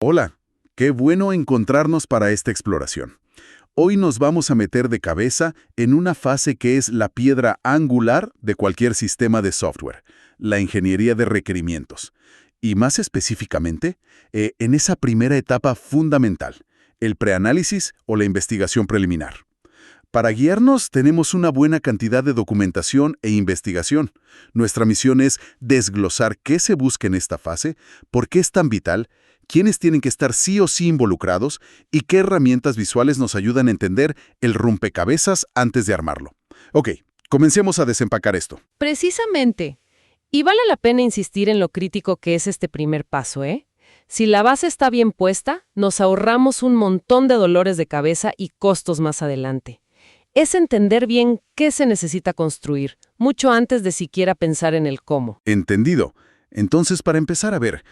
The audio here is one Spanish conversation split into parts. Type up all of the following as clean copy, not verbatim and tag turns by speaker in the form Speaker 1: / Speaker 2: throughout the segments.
Speaker 1: Hola, qué bueno encontrarnos para esta exploración. Hoy nos vamos a meter de cabeza en una fase que es la piedra angular de cualquier sistema de software, la ingeniería de requerimientos. Y más específicamente, en esa primera etapa fundamental, el preanálisis o la investigación preliminar. Para guiarnos tenemos una buena cantidad de documentación e investigación. Nuestra misión es desglosar qué se busca en esta fase, por qué es tan vital, quiénes tienen que estar sí o sí involucrados y qué herramientas visuales nos ayudan a entender el rompecabezas antes de armarlo. Ok, comencemos a desempacar esto.
Speaker 2: Precisamente. Y vale la pena insistir en lo crítico que es este primer paso, ¿eh? Si la base está bien puesta, nos ahorramos un montón de dolores de cabeza y costos más adelante. Es entender bien qué se necesita construir, mucho antes de siquiera pensar en el cómo.
Speaker 1: Entendido. Entonces, para empezar a ver,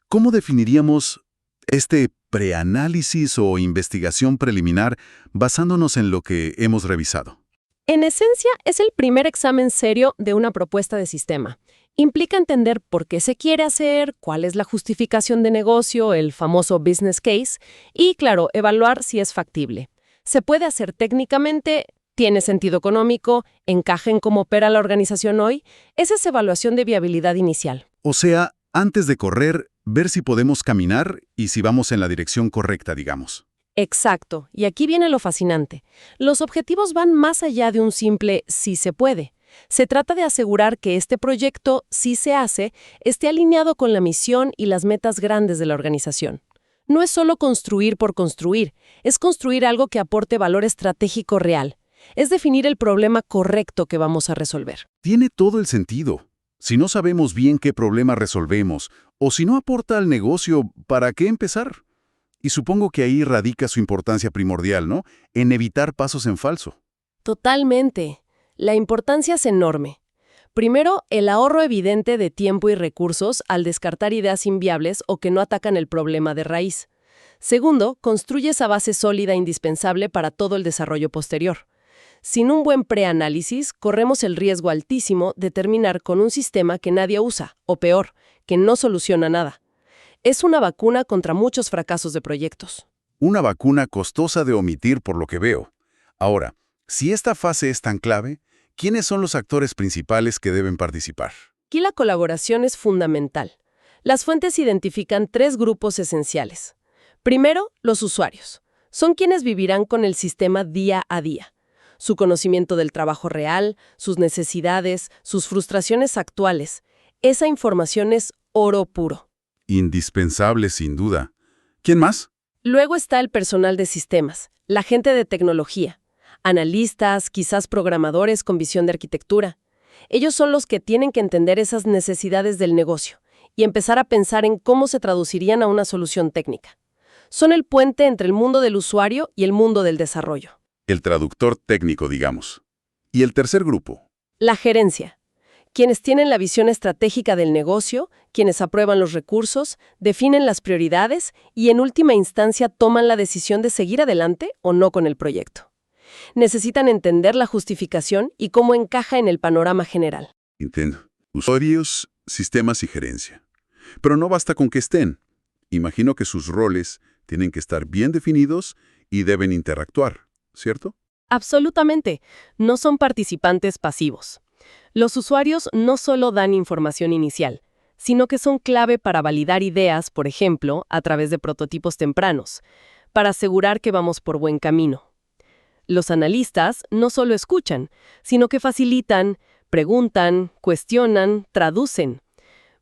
Speaker 1: ¿cómo definiríamos este preanálisis o investigación preliminar basándonos en lo que hemos revisado?
Speaker 2: En esencia, es el primer examen serio de una propuesta de sistema. Implica entender por qué se quiere hacer, cuál es la justificación de negocio, el famoso business case, y, claro, evaluar si es factible. Se puede hacer técnicamente, tiene sentido económico, encaja en cómo opera la organización hoy. Esa es evaluación de viabilidad inicial.
Speaker 1: O sea, antes de correr, ver si podemos caminar y si vamos en la dirección correcta, digamos.
Speaker 2: Exacto, y aquí viene lo fascinante. Los objetivos van más allá de un simple "sí se puede". Se trata de asegurar que este proyecto, si se hace, esté alineado con la misión y las metas grandes de la organización. No es solo construir por construir, es construir algo que aporte valor estratégico real. Es definir el problema correcto que vamos a resolver.
Speaker 1: Tiene todo el sentido. Si no sabemos bien qué problema resolvemos, o si no aporta al negocio, ¿para qué empezar? Y supongo que ahí radica su importancia primordial, ¿no? En evitar pasos en falso.
Speaker 2: Totalmente. La importancia es enorme. Primero, el ahorro evidente de tiempo y recursos al descartar ideas inviables o que no atacan el problema de raíz. Segundo, construye esa base sólida indispensable para todo el desarrollo posterior. Sin un buen preanálisis, corremos el riesgo altísimo de terminar con un sistema que nadie usa, o peor, que no soluciona nada. Es una vacuna contra muchos fracasos de proyectos.
Speaker 1: Una vacuna costosa de omitir por lo que veo. Ahora, si esta fase es tan clave, ¿quiénes son los actores principales que deben participar?
Speaker 2: Aquí la colaboración es fundamental. Las fuentes identifican 3 grupos esenciales. Primero, los usuarios. Son quienes vivirán con el sistema día a día. Su conocimiento del trabajo real, sus necesidades, sus frustraciones actuales. Esa información es oro puro.
Speaker 1: Indispensable, sin duda. ¿Quién más?
Speaker 2: Luego está el personal de sistemas, la gente de tecnología, analistas, quizás programadores con visión de arquitectura. Ellos son los que tienen que entender esas necesidades del negocio y empezar a pensar en cómo se traducirían a una solución técnica. Son el puente entre el mundo del usuario y el mundo del desarrollo.
Speaker 1: El traductor técnico, digamos. ¿Y el tercer grupo?
Speaker 2: La gerencia. Quienes tienen la visión estratégica del negocio, quienes aprueban los recursos, definen las prioridades y en última instancia toman la decisión de seguir adelante o no con el proyecto. Necesitan entender la justificación y cómo encaja en el panorama general.
Speaker 1: Entiendo. Usuarios, sistemas y gerencia. Pero no basta con que estén. Imagino que sus roles tienen que estar bien definidos y deben interactuar, ¿cierto?
Speaker 2: Absolutamente. No son participantes pasivos. Los usuarios no solo dan información inicial, sino que son clave para validar ideas, por ejemplo, a través de prototipos tempranos, para asegurar que vamos por buen camino. Los analistas no solo escuchan, sino que facilitan, preguntan, cuestionan, traducen.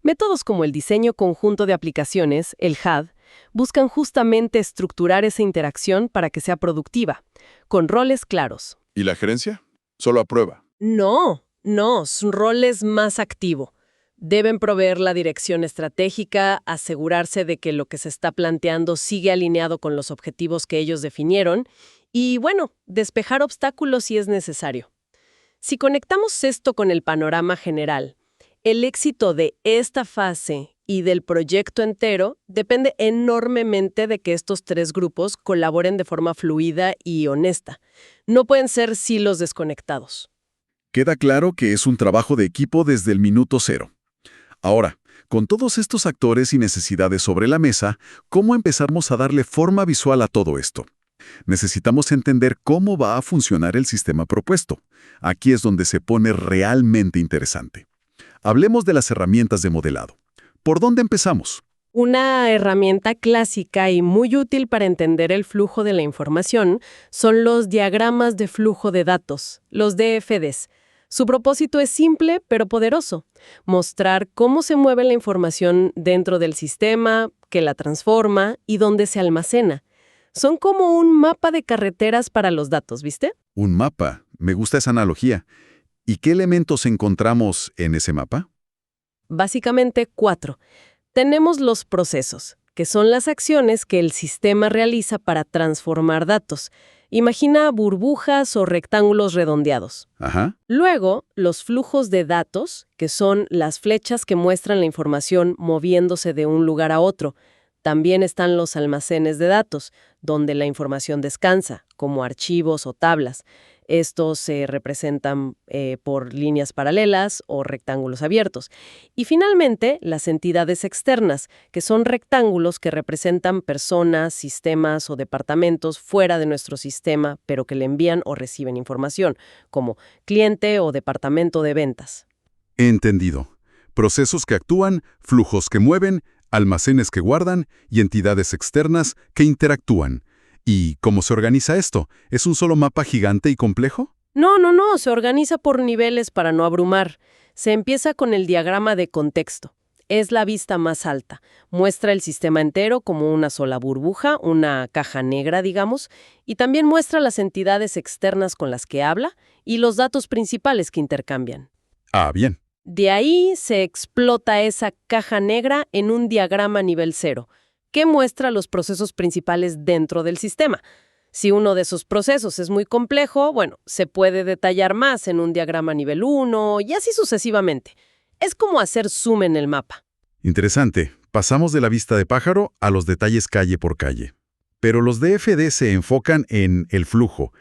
Speaker 2: Métodos como el diseño conjunto de aplicaciones, el HAD, buscan justamente estructurar esa interacción para que sea productiva, con roles claros.
Speaker 1: ¿Y la gerencia? Solo aprueba.
Speaker 2: No, su rol es más activo. Deben proveer la dirección estratégica, asegurarse de que lo que se está planteando sigue alineado con los objetivos que ellos definieron y, bueno, despejar obstáculos si es necesario. Si conectamos esto con el panorama general, el éxito de esta fase y del proyecto entero depende enormemente de que estos 3 grupos colaboren de forma fluida y honesta. No pueden ser silos desconectados.
Speaker 1: Queda claro que es un trabajo de equipo desde el minuto cero. Ahora, Con todos estos actores y necesidades sobre la mesa, ¿cómo empezamos a darle forma visual a todo esto? Necesitamos entender cómo va a funcionar el sistema propuesto. Aquí es donde se pone realmente interesante. Hablemos de las herramientas de modelado. ¿Por dónde empezamos?
Speaker 2: Una herramienta clásica y muy útil para entender el flujo de la información son los diagramas de flujo de datos, los DFDs. Su propósito es simple pero poderoso: mostrar cómo se mueve la información dentro del sistema, qué la transforma y dónde se almacena. Son como un mapa de carreteras para los datos, ¿viste?
Speaker 1: Un mapa. Me gusta esa analogía. ¿Y qué elementos encontramos en ese mapa?
Speaker 2: Básicamente 4. Tenemos los procesos, que son las acciones que el sistema realiza para transformar datos. Imagina burbujas o rectángulos redondeados.
Speaker 1: Ajá.
Speaker 2: Luego, los flujos de datos, que son las flechas que muestran la información moviéndose de un lugar a otro. También están los almacenes de datos, donde la información descansa, como archivos o tablas. Estos se representan por líneas paralelas o rectángulos abiertos. Y finalmente, las entidades externas, que son rectángulos que representan personas, sistemas o departamentos fuera de nuestro sistema, pero que le envían o reciben información, como cliente o departamento de ventas.
Speaker 1: Entendido. Procesos que actúan, flujos que mueven, almacenes que guardan y entidades externas que interactúan. ¿Y cómo se organiza esto? ¿Es un solo mapa gigante y complejo?
Speaker 2: No, se organiza por niveles para no abrumar. Se empieza con el diagrama de contexto. Es la vista más alta. Muestra el sistema entero como una sola burbuja, una caja negra, digamos, y también muestra las entidades externas con las que habla y los datos principales que intercambian.
Speaker 1: Ah, bien.
Speaker 2: De ahí se explota esa caja negra en un diagrama nivel 0, que muestra los procesos principales dentro del sistema. Si uno de esos procesos es muy complejo, bueno, se puede detallar más en un diagrama nivel 1 y así sucesivamente. Es como hacer zoom en el mapa.
Speaker 1: Interesante. Pasamos de la vista de pájaro a los detalles calle por calle. Pero los DFD se enfocan en el flujo.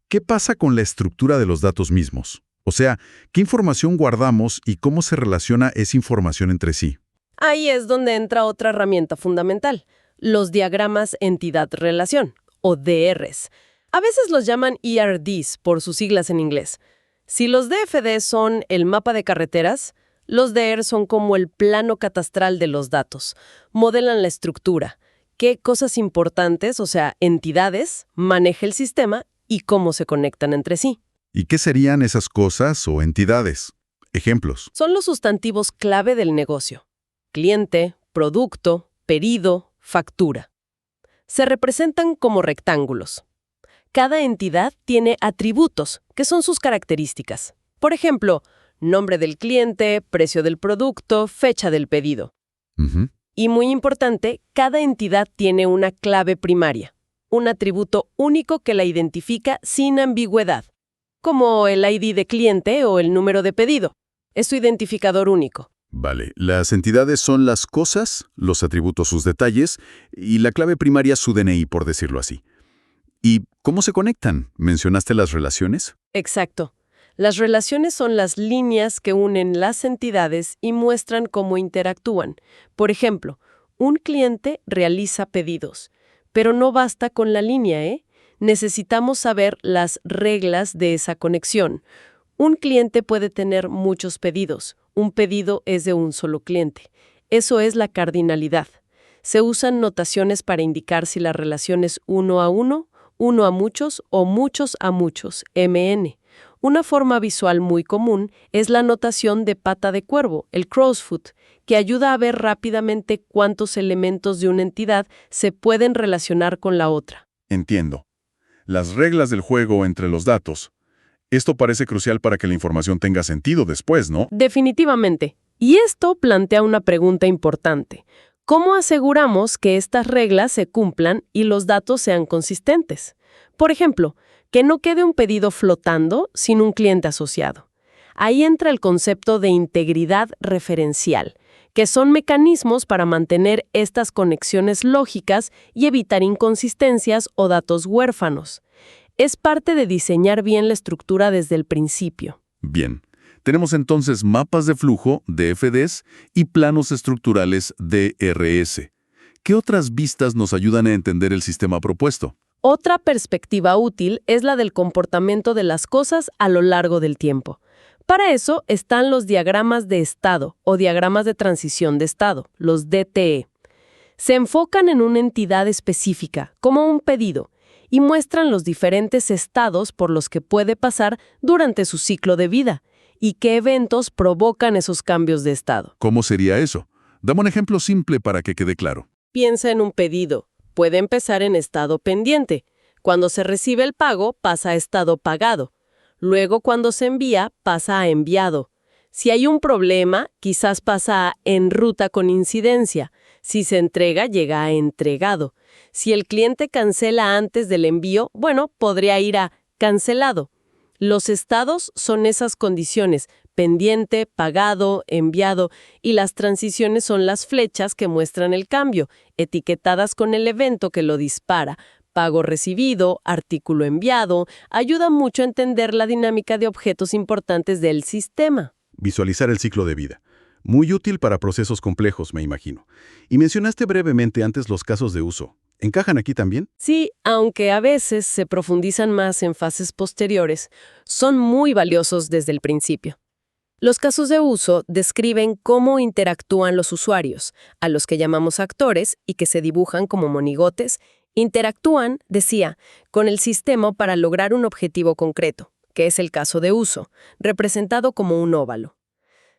Speaker 1: ¿Qué pasa con la estructura de los datos mismos? O sea, ¿qué información guardamos y cómo se relaciona esa información entre sí?
Speaker 2: Ahí es donde entra otra herramienta fundamental, los diagramas entidad-relación, o DRs. A veces los llaman ERDs por sus siglas en inglés. Si los DFDs son el mapa de carreteras, los DRs son como el plano catastral de los datos. Modelan la estructura, qué cosas importantes, o sea, entidades, maneja el sistema y cómo se conectan entre sí.
Speaker 1: ¿Y qué serían esas cosas o entidades? Ejemplos.
Speaker 2: Son los sustantivos clave del negocio: cliente, producto, pedido, factura. Se representan como rectángulos. Cada entidad tiene atributos, que son sus características. Por ejemplo, nombre del cliente, precio del producto, fecha del pedido.
Speaker 1: Ujú.
Speaker 2: Y muy importante, cada entidad tiene una clave primaria, un atributo único que la identifica sin ambigüedad, como el ID de cliente o el número de pedido. Es su identificador único.
Speaker 1: Vale, las entidades son las cosas, los atributos sus detalles, y la clave primaria su DNI, por decirlo así. ¿Y cómo se conectan? ¿Mencionaste las relaciones?
Speaker 2: Exacto. Las relaciones son las líneas que unen las entidades y muestran cómo interactúan. Por ejemplo, un cliente realiza pedidos, pero no basta con la línea, ¿eh? Necesitamos saber las reglas de esa conexión. Un cliente puede tener muchos pedidos. Un pedido es de un solo cliente. Eso es la cardinalidad. Se usan notaciones para indicar si la relación es uno a uno a muchos o muchos a muchos, MN. Una forma visual muy común es la notación de pata de cuervo, el crow's foot, que ayuda a ver rápidamente cuántos elementos de una entidad se pueden relacionar con la otra.
Speaker 1: Entiendo. Las reglas del juego entre los datos. Esto parece crucial para que la información tenga sentido después, ¿no?
Speaker 2: Definitivamente. Y esto plantea una pregunta importante. ¿Cómo aseguramos que estas reglas se cumplan y los datos sean consistentes? Por ejemplo, que no quede un pedido flotando sin un cliente asociado. Ahí entra el concepto de integridad referencial, que son mecanismos para mantener estas conexiones lógicas y evitar inconsistencias o datos huérfanos. Es parte de diseñar bien la estructura desde el principio.
Speaker 1: Bien. Tenemos entonces mapas de flujo, DFDs, y planos estructurales, DRS. ¿Qué otras vistas nos ayudan a entender el sistema propuesto?
Speaker 2: Otra perspectiva útil es la del comportamiento de las cosas a lo largo del tiempo. Para eso están los diagramas de estado o diagramas de transición de estado, los DTE. Se enfocan en una entidad específica, como un pedido, y muestran los diferentes estados por los que puede pasar durante su ciclo de vida y qué eventos provocan esos cambios de estado.
Speaker 1: ¿Cómo sería eso? Dame un ejemplo simple para que quede claro.
Speaker 2: Piensa en un pedido. Puede empezar en estado pendiente. Cuando se recibe el pago, pasa a estado pagado. Luego, cuando se envía, pasa a enviado. Si hay un problema, quizás pasa a en ruta con incidencia. Si se entrega, llega a entregado. Si el cliente cancela antes del envío, bueno, podría ir a cancelado. Los estados son esas condiciones, pendiente, pagado, enviado, y las transiciones son las flechas que muestran el cambio, etiquetadas con el evento que lo dispara. Pago recibido, artículo enviado, ayuda mucho a entender la dinámica de objetos importantes del sistema.
Speaker 1: Visualizar el ciclo de vida. Muy útil para procesos complejos, me imagino. Y mencionaste brevemente antes los casos de uso. ¿Encajan aquí también?
Speaker 2: Sí, aunque a veces se profundizan más en fases posteriores, son muy valiosos desde el principio. Los casos de uso describen cómo interactúan los usuarios, a los que llamamos actores y que se dibujan como monigotes, interactúan, decía, con el sistema para lograr un objetivo concreto, que es el caso de uso, representado como un óvalo.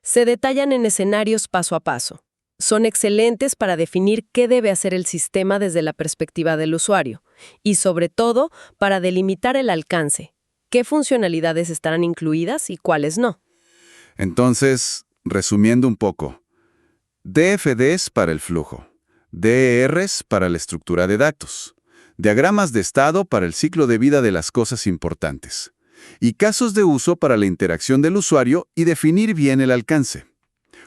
Speaker 2: Se detallan en escenarios paso a paso. Son excelentes para definir qué debe hacer el sistema desde la perspectiva del usuario y, sobre todo, para delimitar el alcance, qué funcionalidades estarán incluidas y cuáles no.
Speaker 3: Entonces, resumiendo un poco, DFDs para el flujo, DERs para la estructura de datos, diagramas de estado para el ciclo de vida de las cosas importantes, y casos de uso para la interacción del usuario y definir bien el alcance.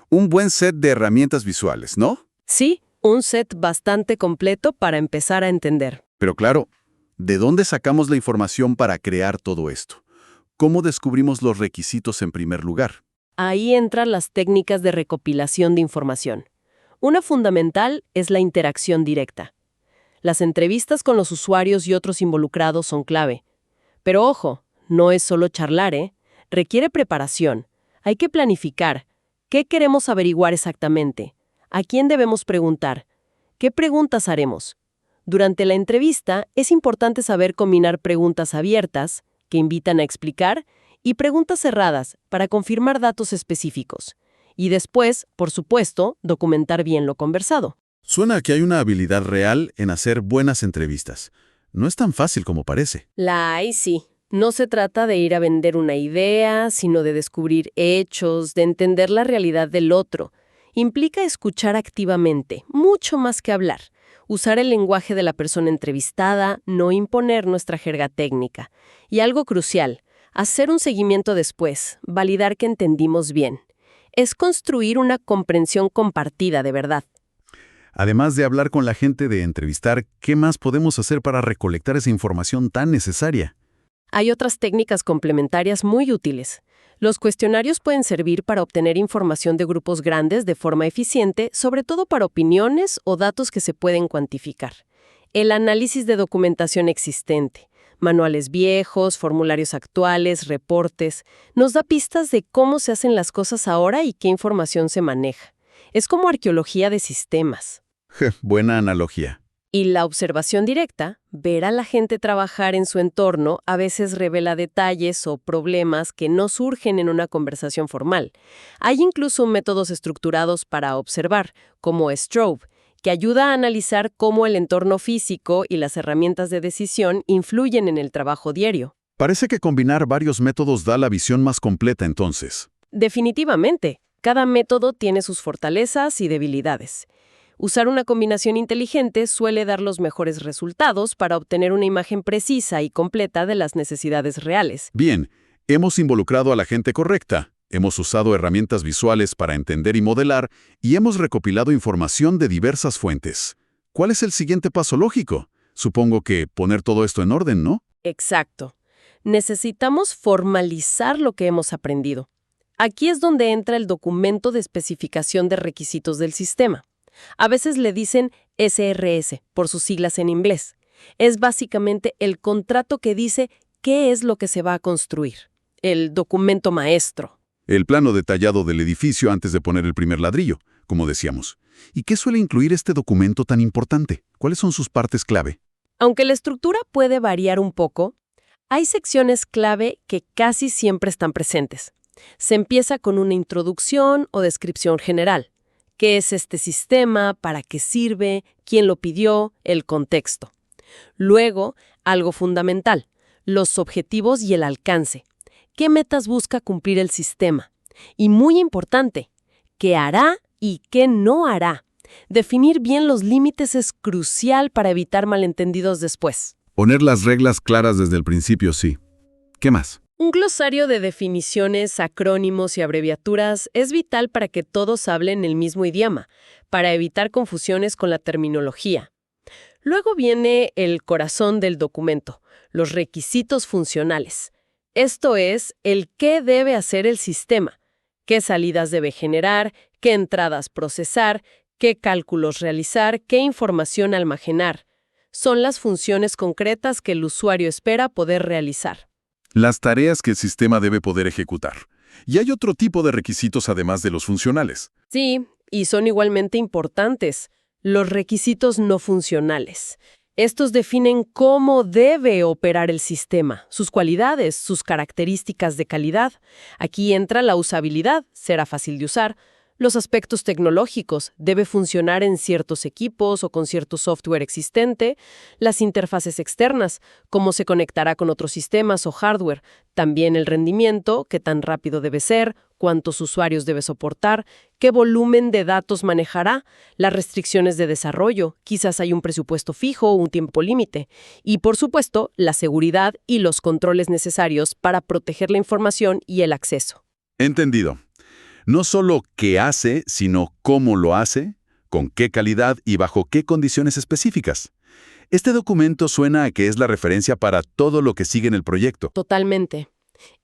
Speaker 3: Un buen set de herramientas visuales, ¿no?
Speaker 2: Sí, un set bastante completo para empezar a entender.
Speaker 1: Pero claro, ¿de dónde sacamos la información para crear todo esto? ¿Cómo descubrimos los requisitos en primer lugar?
Speaker 2: Ahí entran las técnicas de recopilación de información. Una fundamental es la interacción directa. Las entrevistas con los usuarios y otros involucrados son clave. Pero ojo, no es solo charlar, ¿eh? Requiere preparación. Hay que planificar. ¿Qué queremos averiguar exactamente? ¿A quién debemos preguntar? ¿Qué preguntas haremos? Durante la entrevista es importante saber combinar preguntas abiertas, que invitan a explicar, y preguntas cerradas para confirmar datos específicos. Y después, por supuesto, documentar bien lo conversado.
Speaker 1: Suena que hay una habilidad real en hacer buenas entrevistas. No es tan fácil como parece.
Speaker 2: La hay, sí. No se trata de ir a vender una idea, sino de descubrir hechos, de entender la realidad del otro. Implica escuchar activamente, mucho más que hablar. Usar el lenguaje de la persona entrevistada, no imponer nuestra jerga técnica. Y algo crucial, hacer un seguimiento después, validar que entendimos bien. Es construir una comprensión compartida de verdad.
Speaker 1: Además de hablar con la gente, de entrevistar, ¿qué más podemos hacer para recolectar esa información tan necesaria?
Speaker 2: Hay otras técnicas complementarias muy útiles. Los cuestionarios pueden servir para obtener información de grupos grandes de forma eficiente, sobre todo para opiniones o datos que se pueden cuantificar. El análisis de documentación existente, manuales viejos, formularios actuales, reportes, nos da pistas de cómo se hacen las cosas ahora y qué información se maneja. Es como arqueología de sistemas.
Speaker 1: Buena analogía.
Speaker 2: Y la observación directa, ver a la gente trabajar en su entorno, a veces revela detalles o problemas que no surgen en una conversación formal. Hay incluso métodos estructurados para observar, como Strobe, que ayuda a analizar cómo el entorno físico y las herramientas de decisión influyen en el trabajo diario.
Speaker 1: Parece que combinar varios métodos da la visión más completa entonces.
Speaker 2: Definitivamente, cada método tiene sus fortalezas y debilidades. Usar una combinación inteligente suele dar los mejores resultados para obtener una imagen precisa y completa de las necesidades reales.
Speaker 1: Bien, hemos involucrado a la gente correcta, hemos usado herramientas visuales para entender y modelar, y hemos recopilado información de diversas fuentes. ¿Cuál es el siguiente paso lógico? Supongo que poner todo esto en orden, ¿no?
Speaker 2: Exacto. Necesitamos formalizar lo que hemos aprendido. Aquí es donde entra el documento de especificación de requisitos del sistema. A veces le dicen SRS, por sus siglas en inglés. Es básicamente el contrato que dice qué es lo que se va a construir. El documento maestro.
Speaker 1: El plano detallado del edificio antes de poner el primer ladrillo, como decíamos. ¿Y qué suele incluir este documento tan importante? ¿Cuáles son sus partes clave?
Speaker 2: Aunque la estructura puede variar un poco, hay secciones clave que casi siempre están presentes. Se empieza con una introducción o descripción general. ¿Qué es este sistema? ¿Para qué sirve? ¿Quién lo pidió? El contexto. Luego, algo fundamental, los objetivos y el alcance. ¿Qué metas busca cumplir el sistema? Y muy importante, ¿qué hará y qué no hará? Definir bien los límites es crucial para evitar malentendidos después.
Speaker 1: Poner las reglas claras desde el principio, sí. ¿Qué más?
Speaker 2: Un glosario de definiciones, acrónimos y abreviaturas es vital para que todos hablen el mismo idioma, para evitar confusiones con la terminología. Luego viene el corazón del documento, los requisitos funcionales. Esto es, el qué debe hacer el sistema, qué salidas debe generar, qué entradas procesar, qué cálculos realizar, qué información almacenar. Son las funciones concretas que el usuario espera poder realizar.
Speaker 1: Las tareas que el sistema debe poder ejecutar. Y hay otro tipo de requisitos además de los funcionales.
Speaker 2: Sí, y son igualmente importantes. Los requisitos no funcionales. Estos definen cómo debe operar el sistema, sus cualidades, sus características de calidad. Aquí entra la usabilidad, será fácil de usar. Los aspectos tecnológicos, debe funcionar en ciertos equipos o con cierto software existente. Las interfaces externas, cómo se conectará con otros sistemas o hardware. También el rendimiento, qué tan rápido debe ser, cuántos usuarios debe soportar, qué volumen de datos manejará, las restricciones de desarrollo, quizás hay un presupuesto fijo o un tiempo límite. Y, por supuesto, la seguridad y los controles necesarios para proteger la información y el acceso.
Speaker 1: Entendido. No solo qué hace, sino cómo lo hace, con qué calidad y bajo qué condiciones específicas. Este documento suena a que es la referencia para todo lo que sigue en el proyecto.
Speaker 2: Totalmente.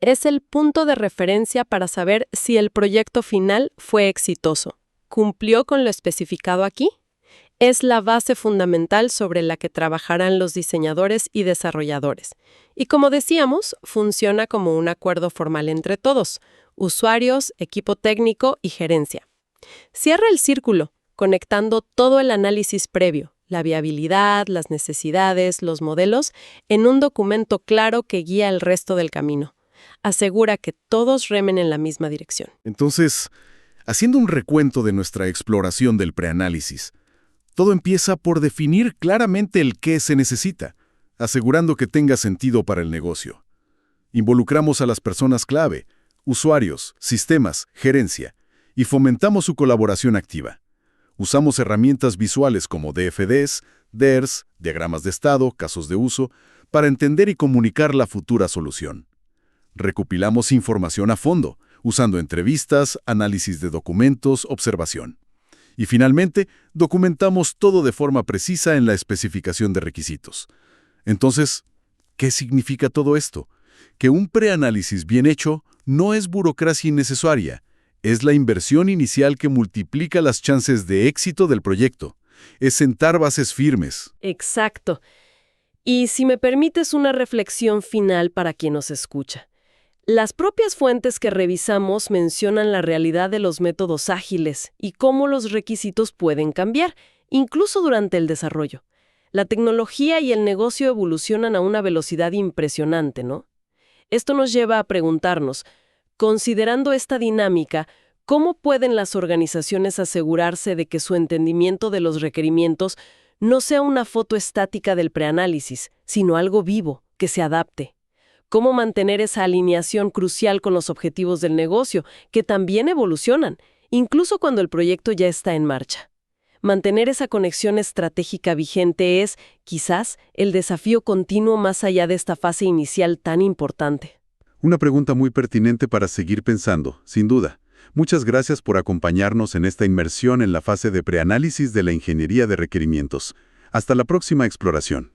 Speaker 2: Es el punto de referencia para saber si el proyecto final fue exitoso. ¿Cumplió con lo especificado aquí? Es la base fundamental sobre la que trabajarán los diseñadores y desarrolladores. Y como decíamos, funciona como un acuerdo formal entre todos, usuarios, equipo técnico y gerencia. Cierra el círculo, conectando todo el análisis previo, la viabilidad, las necesidades, los modelos, en un documento claro que guía el resto del camino. Asegura que todos remen en la misma dirección.
Speaker 1: Entonces, haciendo un recuento de nuestra exploración del preanálisis, todo empieza por definir claramente el qué se necesita, asegurando que tenga sentido para el negocio. Involucramos a las personas clave, usuarios, sistemas, gerencia, y fomentamos su colaboración activa. Usamos herramientas visuales como DFDs, DERs, diagramas de estado, casos de uso, para entender y comunicar la futura solución. Recopilamos información a fondo, usando entrevistas, análisis de documentos, observación. Y finalmente, documentamos todo de forma precisa en la especificación de requisitos. Entonces, ¿qué significa todo esto? Que un preanálisis bien hecho no es burocracia innecesaria, es la inversión inicial que multiplica las chances de éxito del proyecto. Es sentar bases firmes.
Speaker 2: Exacto. Y si me permites una reflexión final para quien nos escucha. Las propias fuentes que revisamos mencionan la realidad de los métodos ágiles y cómo los requisitos pueden cambiar, incluso durante el desarrollo. La tecnología y el negocio evolucionan a una velocidad impresionante, ¿no? Esto nos lleva a preguntarnos, considerando esta dinámica, ¿cómo pueden las organizaciones asegurarse de que su entendimiento de los requerimientos no sea una foto estática del preanálisis, sino algo vivo, que se adapte? ¿Cómo mantener esa alineación crucial con los objetivos del negocio, que también evolucionan, incluso cuando el proyecto ya está en marcha? Mantener esa conexión estratégica vigente es, quizás, el desafío continuo más allá de esta fase inicial tan importante.
Speaker 1: Una pregunta muy pertinente para seguir pensando, sin duda. Muchas gracias por acompañarnos en esta inmersión en la fase de preanálisis de la ingeniería de requerimientos. Hasta la próxima exploración.